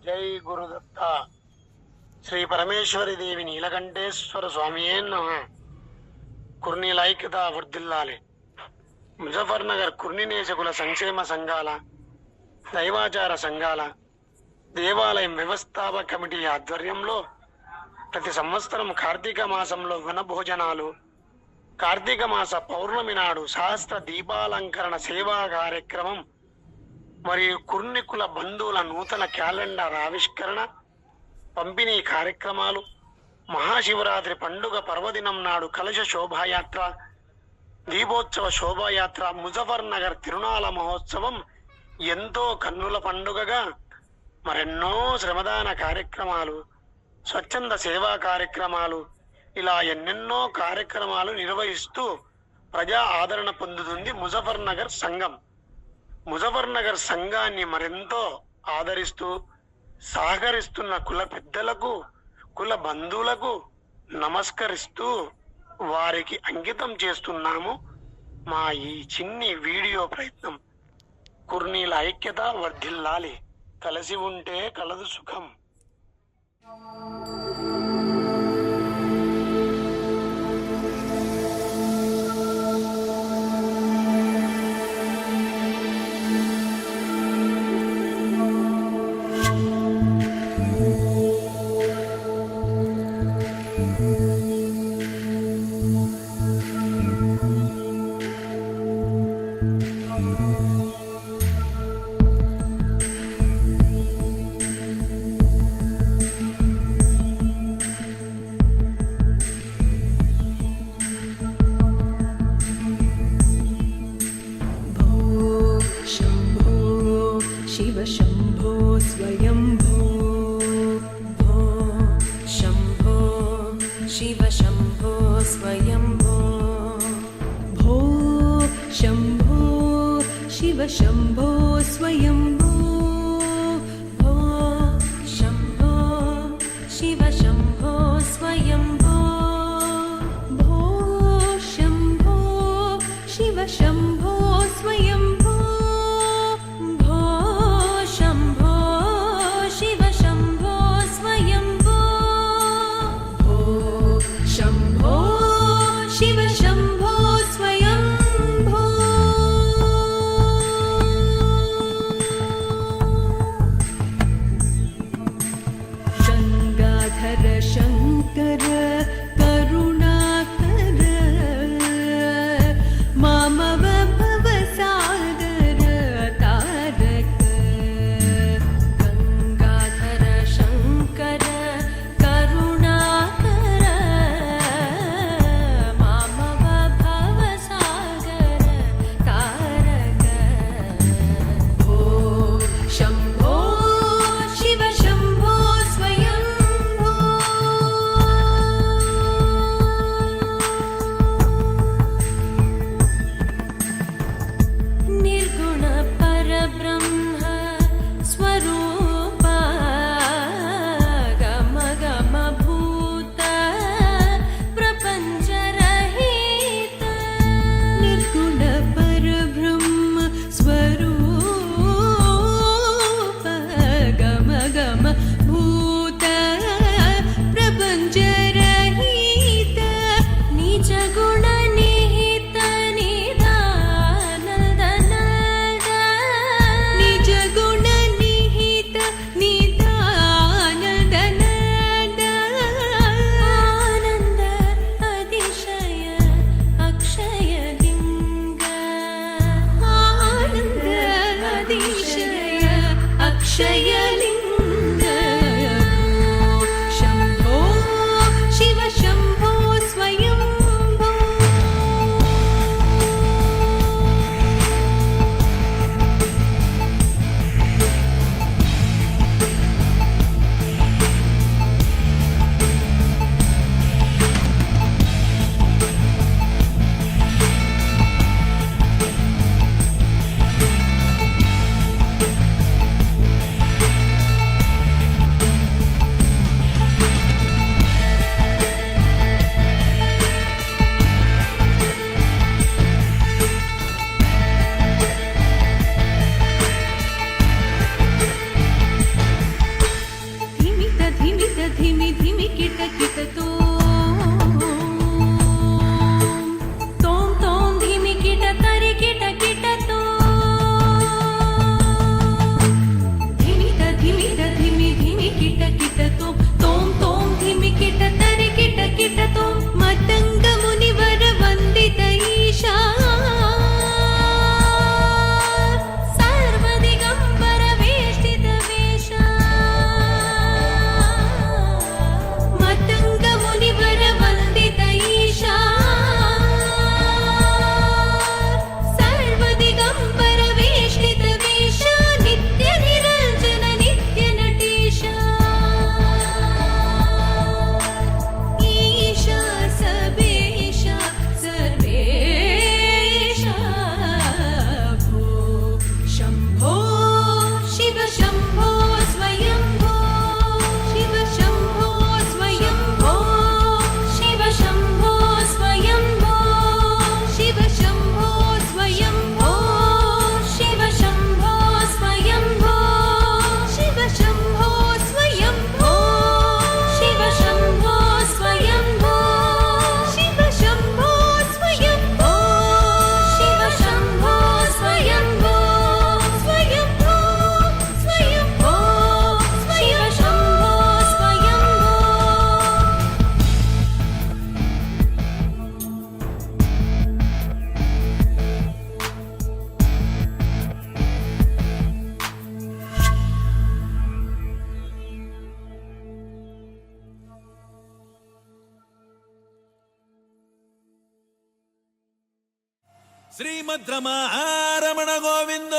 జై గురుదత్త. శ్రీ పరమేశ్వరి దేవి నీలకంఠేశ్వర స్వామియే నమః. కుర్నీల ఐక్యత వర్ధిల్లాలి. ముజఫర్ నగర్ కుర్నినేశకుల సంక్షేమ సంఘాల, దైవాచార సంఘాల, దేవాలయం వ్యవస్థాపక కమిటీ ఆధ్వర్యంలో ప్రతి సంవత్సరం కార్తీక మాసంలో వనభోజనాలు, కార్తీక మాస పౌర్ణమి నాడు సహస్ర దీపాలంకరణ సేవా కార్యక్రమం మరియు కుర్నికుల బంధువుల నూతన క్యాలెండర్ ఆవిష్కరణ, పంపిణీ కార్యక్రమాలు, మహాశివరాత్రి పండుగ పర్వదినం నాడు కలశ శోభాయాత్ర, దీపోత్సవ శోభాయాత్ర, ముజఫర్ నగర్ తిరునాళ మహోత్సవం ఎంతో కన్నుల పండుగగా మరెన్నో శ్రమదాన కార్యక్రమాలు, స్వచ్ఛంద సేవా కార్యక్రమాలు, ఇలా ఎన్నెన్నో కార్యక్రమాలు నిర్వహిస్తూ ప్రజా ఆదరణ పొందుతుంది ముజఫర్ నగర్ సంఘం. ముజఫర్ నగర్ సంఘాన్ని మరెంతో ఆదరిస్తూ సహకరిస్తున్న కుల పెద్దలకు, కుల బంధువులకు నమస్కరిస్తూ వారికి అంకితం చేస్తున్నాము మా ఈ చిన్ని వీడియో ప్రయత్నం. కుర్నీల ఐక్యత వర్ధిల్లాలి. కలిసి ఉంటే కలదు సుఖం. शिव शंभो स्वयंभो भो शंभो शिव शंभो स्वयंभो भो शंभो शिव शंभो स्वयंभो भो शंभो शिव शंभो स्वयंभो भो शंभो शिव शंभो स्वयंभो शिव शंभो स्वयंभो गंगाधर शंकर करुणाकर मामव भवसागर तारक गंगाधर शंकर करुणाकर मामव भवसागर तारक भो शंभो शिव शंभो स्वयंभो निर्गुण परब्रह्म स्वरूप गम गम भूत प्रपंच रहित निर्गुण परब्रह्म स्वरूप गम गम भूत प्रपंच रहित निज गुण निहित निदानंद निज गुण निहित निदानंद आनंद अतिशय अक्षय लिंग आनंद अतिशय अक्षय लिंग शंभो शिव शंभो स्वयंभो ಶ್ರೀಮದ್ ರಮಣ ಗೋವಿಂದ